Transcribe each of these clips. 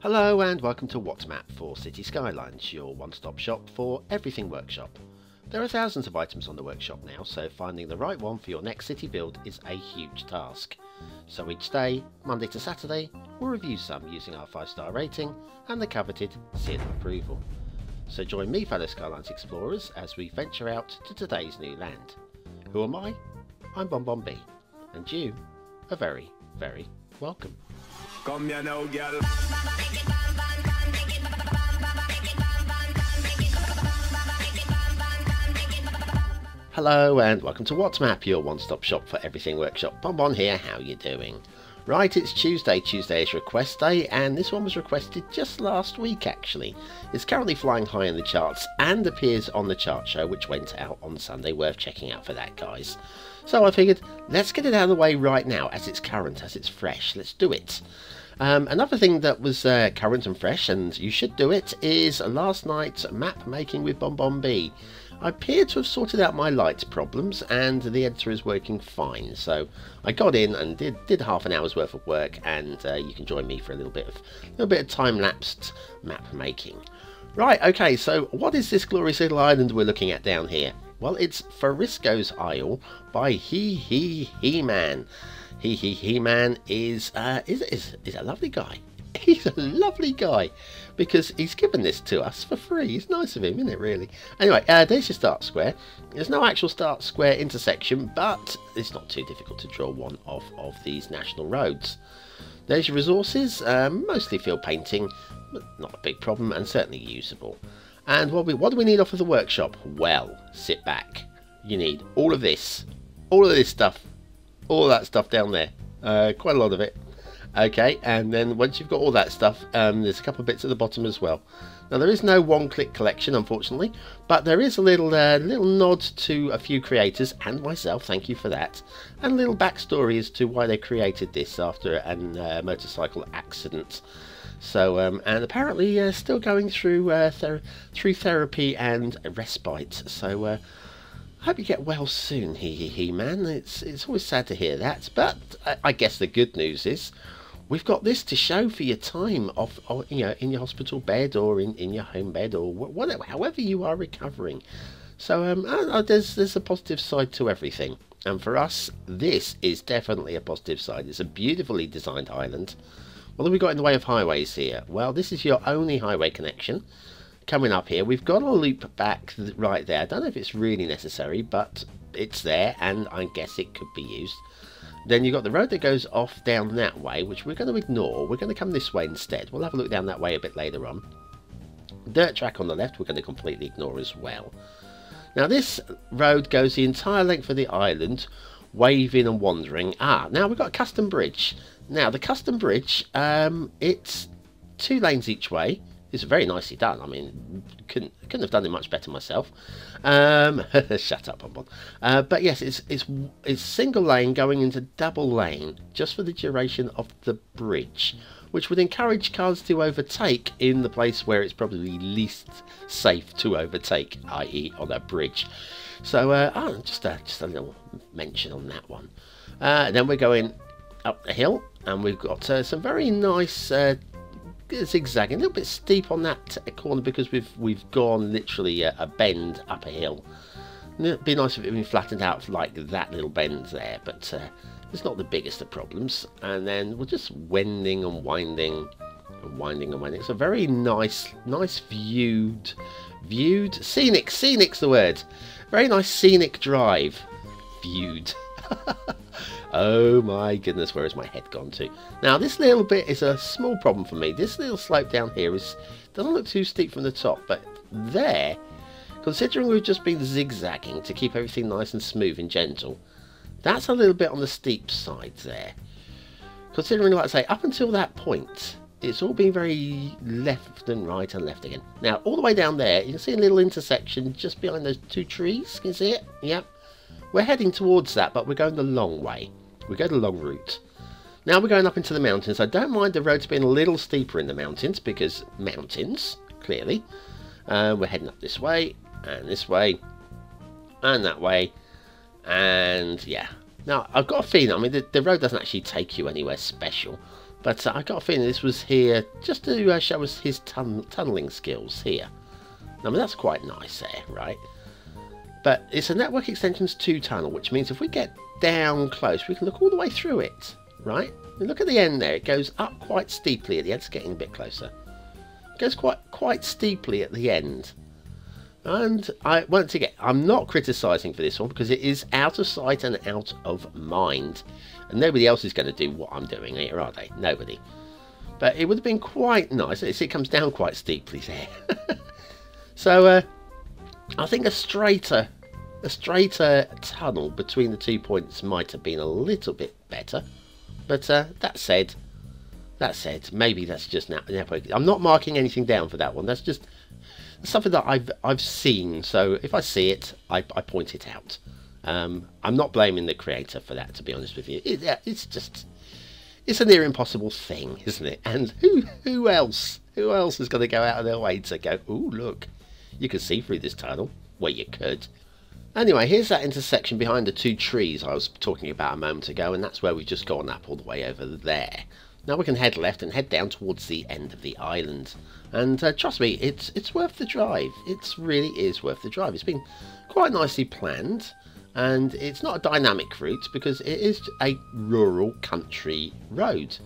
Hello and welcome to WhatsMap for Cities Skylines, your one-stop shop for everything workshop. There are thousands of items on the workshop now, so finding the right one for your next city build is a huge task. So each day, Monday to Saturday, we'll review some using our 5-star rating and the coveted seal of approval. So join me, fellow Skylines explorers, as we venture out to today's new land. Who am I? I'm BonBonB, and you are very, very welcome. Come here now, girl. Hello and welcome to WhatsMap, your one-stop shop for everything workshop. BonBon here, how you doing? Right, it's Tuesday. Tuesday is request day, and this one was requested just last week actually. It's currently flying high in the charts and appears on the chart show which went out on Sunday. Worth checking out for that, guys. So I figured, let's get it out of the way right now as it's current, as it's fresh. Let's do it. Another thing that was current and fresh, and you should do it, is last night's map making with BonBonB. I appear to have sorted out my light problems and the editor is working fine, so I got in and did half an hour's worth of work, and you can join me for a little bit of time-lapsed map making. Right, okay, so what is this glorious little island we're looking at down here? Well, it's Farrisco's Isle by He-Man. He-Man is a lovely guy. He's a lovely guy because he's given this to us for free. It's nice of him, isn't it, really? Anyway, there's your start square. There's no actual start square intersection, but it's not too difficult to draw one of these national roads. There's your resources, mostly field painting, but not a big problem and certainly usable. And what do we need off of the workshop? Well, sit back. You need all of this stuff, all that stuff down there, quite a lot of it. Okay, and then once you've got all that stuff, there's a couple of bits at the bottom as well. Now there is no one-click collection, unfortunately, but there is a little nod to a few creators and myself. Thank you for that, and a little backstory as to why they created this after a motorcycle accident. So, and apparently still going through therapy and respite. So, I hope you get well soon, He-Man. It's always sad to hear that, but I guess the good news is we've got this to show for your time off, you know, in your hospital bed or in your home bed or whatever, however you are recovering. So, there's a positive side to everything, and for us, this is definitely a positive side. It's a beautifully designed island. What have we got in the way of highways here? Well, this is your only highway connection. Coming up here, we've got a loop back right there. I don't know if it's really necessary, but it's there, and I guess it could be used. Then you've got the road that goes off down that way, which we're going to ignore. We're going to come this way instead. We'll have a look down that way a bit later on. Dirt track on the left, we're going to completely ignore as well. Now, this road goes the entire length of the island, waving and wandering. Now we've got a custom bridge. Now, the custom bridge, it's 2 lanes each way. It's very nicely done. I mean, couldn't have done it much better myself. Shut up, BonBon. But yes, it's single lane going into double lane just for the duration of the bridge, which would encourage cars to overtake in the place where it's probably least safe to overtake, i.e. on a bridge. So, just a little mention on that one. Then we're going up the hill, and we've got some very nice zigzagging, a little bit steep on that corner because we've gone literally a bend up a hill. It'd be nice if it had been flattened out like that little bend there, but it's not the biggest of problems. And then we're just wending and winding and winding and winding. It's a very nice viewed scenic's the word. Very nice scenic drive. Viewed. Oh my goodness, where has my head gone to? Now, this little bit is a small problem for me. This little slope down here doesn't look too steep from the top, but there, considering we've just been zigzagging to keep everything nice and smooth and gentle, that's a little bit on the steep side there. Considering, like I say, up until that point, it's all been very left and right and left again. Now, all the way down there, you can see a little intersection just behind those 2 trees. Can you see it? Yep. We're heading towards that, but we're going the long way. We go the long route. Now we're going up into the mountains. I don't mind the roads being a little steeper in the mountains because mountains, clearly. We're heading up this way, and that way, and yeah. Now, I've got a feeling, I mean, the road doesn't actually take you anywhere special. But I got a feeling this was here just to show us his tunnelling skills here. I mean, that's quite nice there, right? But it's a Network Extensions 2 tunnel, which means if we get down close, we can look all the way through it, right? And look at the end there. It goes up quite steeply at the end. It's getting a bit closer. It goes quite steeply at the end. And once again, I'm not criticising for this one because it is out of sight and out of mind. And nobody else is going to do what I'm doing here, are they? Nobody. But it would have been quite nice. It comes down quite steeply there. So I think a straighter tunnel between the 2 points might have been a little bit better. But that said, maybe that's just now. I'm not marking anything down for that one. That's just something that I've seen. So if I see it, I point it out. I'm not blaming the creator for that, to be honest with you. It's a near impossible thing, isn't it? And who else is going to go out of their way to go, ooh, look, you can see through this tunnel? Well, you could. Anyway, here's that intersection behind the 2 trees I was talking about a moment ago, and that's where we've just gone up all the way over there. Now we can head left and head down towards the end of the island. And trust me, it's worth the drive. It really is worth the drive. It's been quite nicely planned. And it's not a dynamic route because it is a rural country road.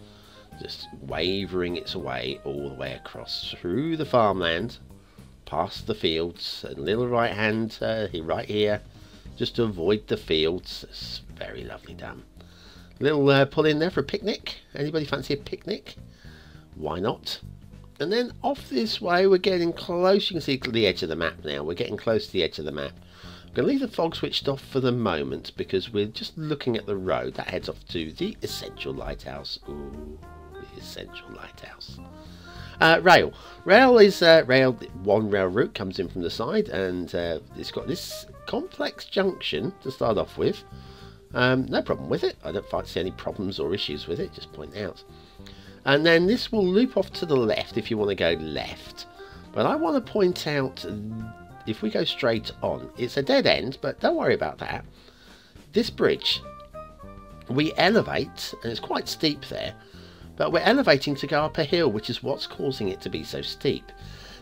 Just wavering its way all the way across through the farmland, past the fields, and little right hand right here, just to avoid the fields. It's very lovely done. Little pull in there for a picnic. Anybody fancy a picnic? Why not? And then off this way we're getting close. You can see to the edge of the map now. We're getting close to the edge of the map. I'm going to leave the fog switched off for the moment because we're just looking at the road that heads off to the Essential Lighthouse. Ooh, the Essential Lighthouse. Rail. Rail is one rail route comes in from the side, and it's got this complex junction to start off with. No problem with it. I don't see any problems or issues with it, just point out. And then this will loop off to the left if you want to go left. But I want to point out, if we go straight on, it's a dead end, but don't worry about that. This bridge, we elevate, and it's quite steep there, but we're elevating to go up a hill, which is what's causing it to be so steep.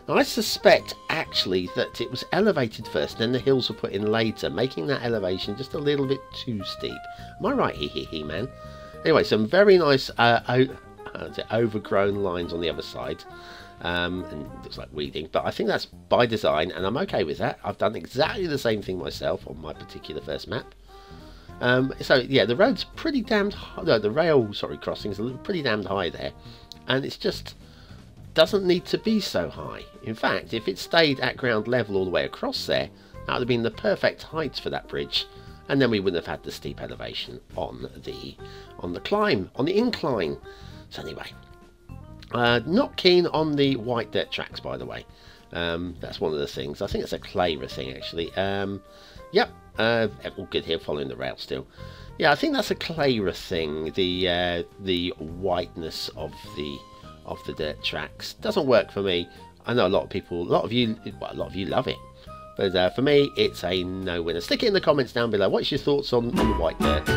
Now I suspect actually that it was elevated first, then the hills were put in later, making that elevation just a little bit too steep. Am I right, man? Anyway, some very nice overgrown lines on the other side. And it looks like weeding, but I think that's by design, and I'm okay with that. I've done exactly the same thing myself on my particular first map. So yeah, the road's pretty damned high. No, the rail crossing is pretty damned high there, and it's just doesn't need to be so high. In fact, if it stayed at ground level all the way across there, that would have been the perfect height for that bridge, and then we wouldn't have had the steep elevation on the climb, on the incline. So anyway. Not keen on the white dirt tracks, by the way. That's one of the things. I think it's a Clayra thing, actually. Yep, all good here, following the rail still. Yeah, I think that's a Clayra thing. The whiteness of the dirt tracks doesn't work for me. I know a lot of you love it, but for me, it's a no-winner. Stick it in the comments down below. What's your thoughts on the white dirt?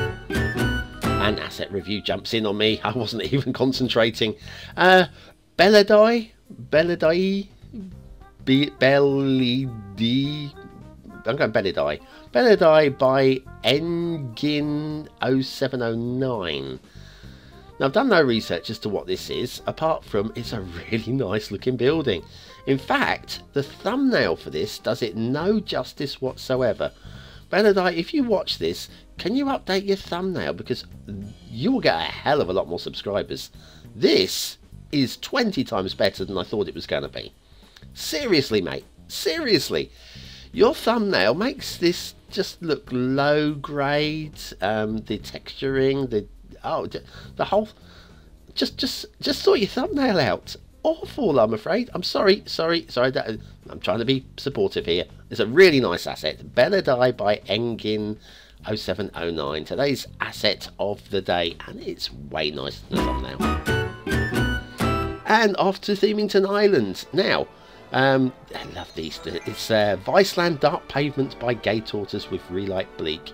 And Asset Review jumps in on me. I wasn't even concentrating. Belladie, I'm going Belladie. Belladie by Engin 0709. Now, I've done no research as to what this is, apart from it's a really nice looking building. In fact, the thumbnail for this does it no justice whatsoever. Belladie, if you watch this, can you update your thumbnail? Because you will get a hell of a lot more subscribers. This is 20 times better than I thought it was going to be. Seriously, mate. Seriously. Your thumbnail makes this just look low grade. The texturing, the whole... Just sort your thumbnail out. Awful, I'm afraid. I'm sorry. I'm trying to be supportive here. It's a really nice asset. Belladie by Engin 0709. Today's asset of the day, and it's way nicer than the thumbnail. And off to Themington Island. Now, I love these. It's Viceland Dark Pavements by Gay Tortoise with Relight Bleak.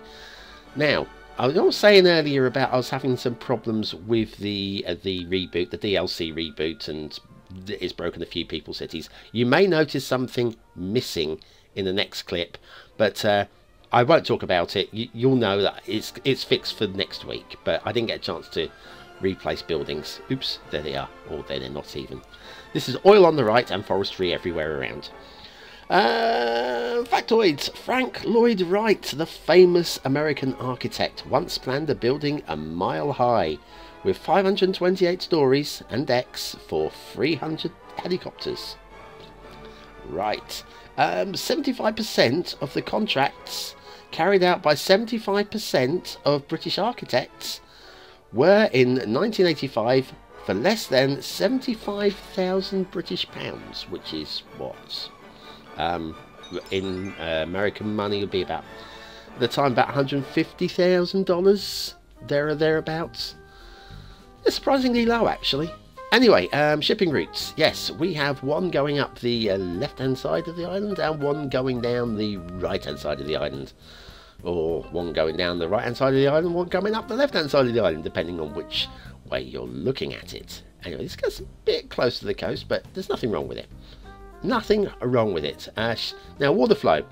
Now, I was saying earlier about I was having some problems with the reboot, the DLC reboot, and it's broken a few people's cities. You may notice something missing in the next clip, but I won't talk about it. You'll know that it's fixed for next week, but I didn't get a chance to replace buildings. Oops, there they are. Or there they're not even. This is oil on the right and forestry everywhere around. Factoids. Frank Lloyd Wright, the famous American architect, once planned a building a mile high with 528 stories and decks for 300 helicopters. Right. 75% of the contracts carried out by 75% of British architects were in 1985 for less than 75,000 British pounds, which is what? In American money would be about, at the time, about $150,000 there or thereabouts. It's surprisingly low, actually. Anyway, shipping routes. Yes, we have one going up the left-hand side of the island and one going down the right-hand side of the island. Or one going down the right-hand side of the island, one coming up the left-hand side of the island, depending on which way you're looking at it. Anyway, this gets a bit close to the coast, but there's nothing wrong with it. Nothing wrong with it. Now, water flow.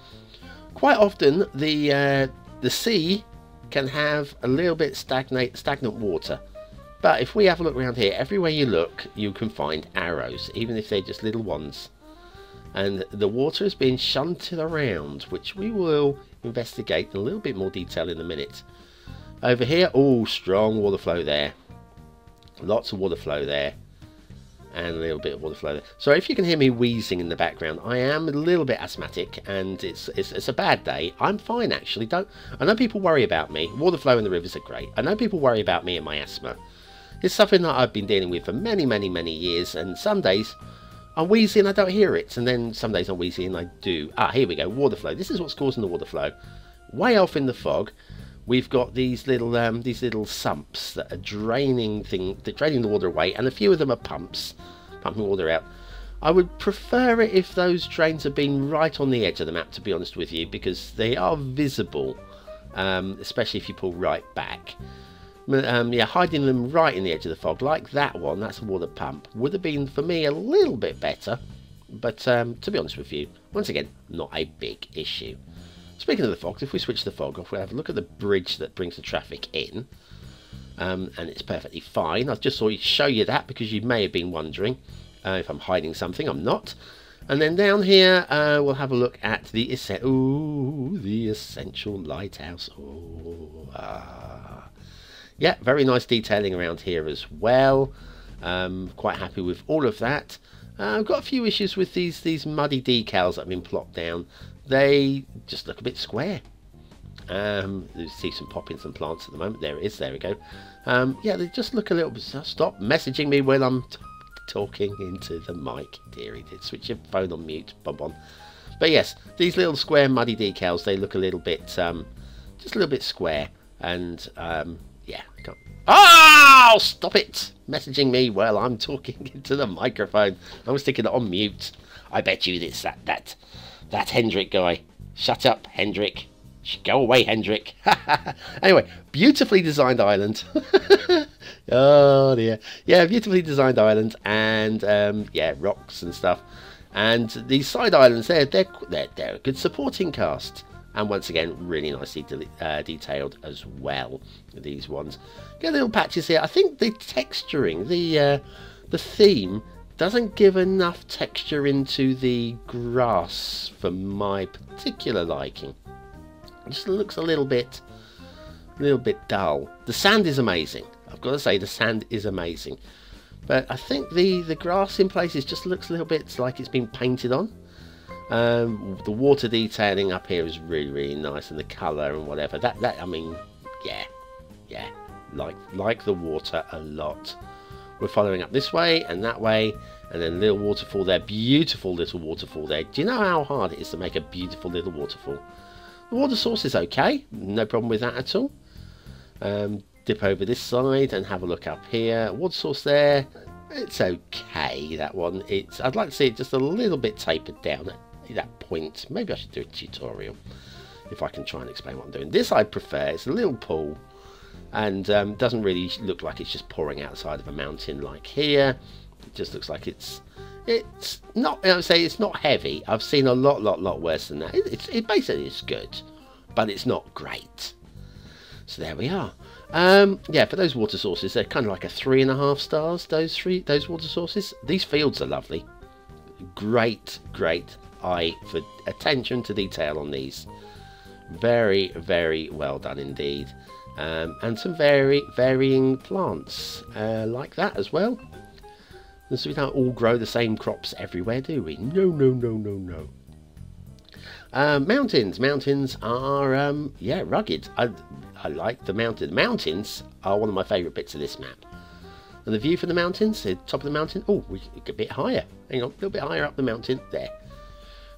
Quite often, the sea can have a little bit stagnant water. But if we have a look around here, everywhere you look, you can find arrows, even if they're just little ones. And the water is being shunted around, which we will investigate in a little bit more detail in a minute. Over here, oh, strong water flow there. Lots of water flow there. And a little bit of water flow there. So if you can hear me wheezing in the background, I am a little bit asthmatic, and it's a bad day. I'm fine, actually. I know people worry about me. Water flow in the rivers are great. I know people worry about me and my asthma. It's something that I've been dealing with for many, many, many years, and some days I'm wheezy and I don't hear it, and then some days I'm wheezy and I do. Ah, here we go, water flow. This is what's causing the water flow. Way off in the fog, we've got these little sumps that are draining the water away, and a few of them are pumps, pumping water out. I would prefer it if those drains had been right on the edge of the map, to be honest with you, because they are visible, especially if you pull right back. Yeah, hiding them right in the edge of the fog, like that one, that's a water pump, would have been, for me, a little bit better. But to be honest with you, once again, not a big issue. Speaking of the fog, if we switch the fog off, we'll have a look at the bridge that brings the traffic in. And it's perfectly fine. I just thought I'd show you that because you may have been wondering if I'm hiding something. I'm not. And then down here, we'll have a look at the essential lighthouse. Yeah, very nice detailing around here as well. Quite happy with all of that. I've got a few issues with these muddy decals that have been plopped down. They just look a bit square. You see some poppins and plants at the moment. There it is. There we go. Yeah, they just look a little bit... Stop messaging me when I'm talking into the mic. Dearie, did switch your phone on mute. BonBon. But yes, these little square muddy decals, they look a little bit... just a little bit square. And... yeah, I can't... Oh, stop it! Messaging me while I'm talking into the microphone. I'm sticking it on mute. I bet you it's that Hendrik guy. Shut up, Hendrik. Go away, Hendrik. Anyway, beautifully designed island. Oh dear. Yeah, beautifully designed island, and yeah, rocks and stuff. And these side islands, they're a good supporting cast. And once again, really nicely detailed as well. These ones get little patches here. I think the texturing, the theme doesn't give enough texture into the grass for my particular liking. It just looks a little bit dull. The sand is amazing. I've got to say, the sand is amazing. But I think the grass in places just looks a little bit like it's been painted on. The water detailing up here is really nice, and the colour and whatever. That I mean, yeah, like the water a lot. We're following up this way and that way, and then a little waterfall there. Beautiful little waterfall there. Do you know how hard it is to make a beautiful little waterfall? The water source is okay, no problem with that at all. Dip over this side and have a look up here. Water source there. It's okay, that one. I'd like to see it just a little bit tapered down at that point. Maybe I should do a tutorial if I can try and explain what I'm doing. This I prefer. It's a little pool and doesn't really look like it's just pouring outside of a mountain like here. It just looks like it's not, I would say it's not heavy. I've seen a lot worse than that. It basically is good, but it's not great. So there we are. Yeah, for those water sources, they're kind of like a 3.5 stars. Those water sources. These fields are lovely. Great eye for attention to detail on these. Very well done indeed. And some varying plants like that as well. And so we don't all grow the same crops everywhere, do we? No. Mountains are yeah, rugged. I like the mountain. The mountains are one of my favourite bits of this map. And the view from the mountains, the top of the mountain. Oh, we get a bit higher. Hang on, a little bit higher up the mountain. There.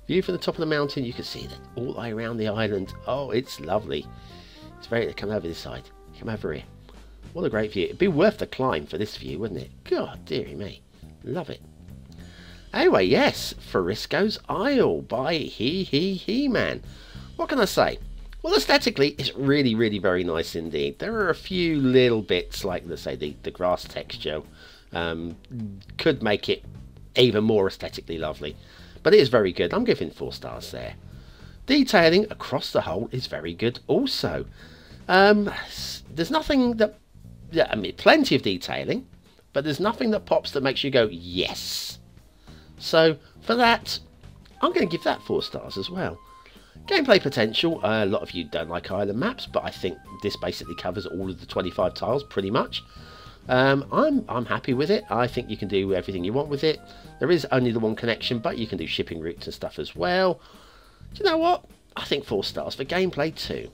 View from the top of the mountain. You can see that all the way around the island. Oh, it's lovely. It's very. Come over this side. Come over here. What a great view. It'd be worth the climb for this view, wouldn't it? God, dearie me. Love it. Anyway, yes, Farrisco's Isle by He-Man. What can I say? Well, aesthetically, it's really very nice indeed. There are a few little bits, like, let's say, the grass texture could make it even more aesthetically lovely. But it is very good. I'm giving 4 stars there. Detailing across the whole is very good also. There's nothing that... Yeah, I mean, plenty of detailing, but there's nothing that pops that makes you go, yes. So, for that, I'm going to give that 4 stars as well. Gameplay potential, a lot of you don't like island maps, but I think this basically covers all of the 25 tiles pretty much. I'm happy with it. I think you can do everything you want with it. There is only the one connection, but you can do shipping routes and stuff as well. Do you know what? I think 4 stars for gameplay too.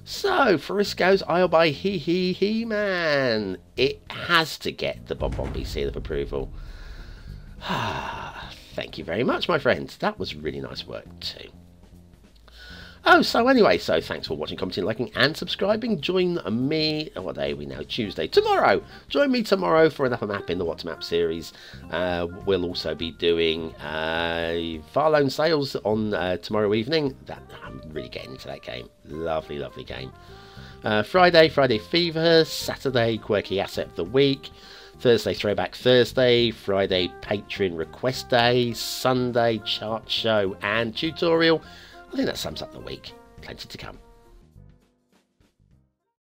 So, Farrisco's Isle by He-Man. It has to get the BonBonB seal of approval. Thank you very much, my friends. That was really nice work too. Oh, so anyway, so thanks for watching, commenting, liking and subscribing. Join me, what day are we now? Tuesday. Tomorrow. Join me tomorrow for another map in the What Map series. We'll also be doing Far Lone Sales on tomorrow evening. I'm really getting into that game. Lovely game. Friday Fever. Saturday, Quirky Asset of the Week. Thursday, Throwback Thursday. Friday, Patron Request Day. Sunday, Chart Show and Tutorial. I think that sums up the week. Plenty to come.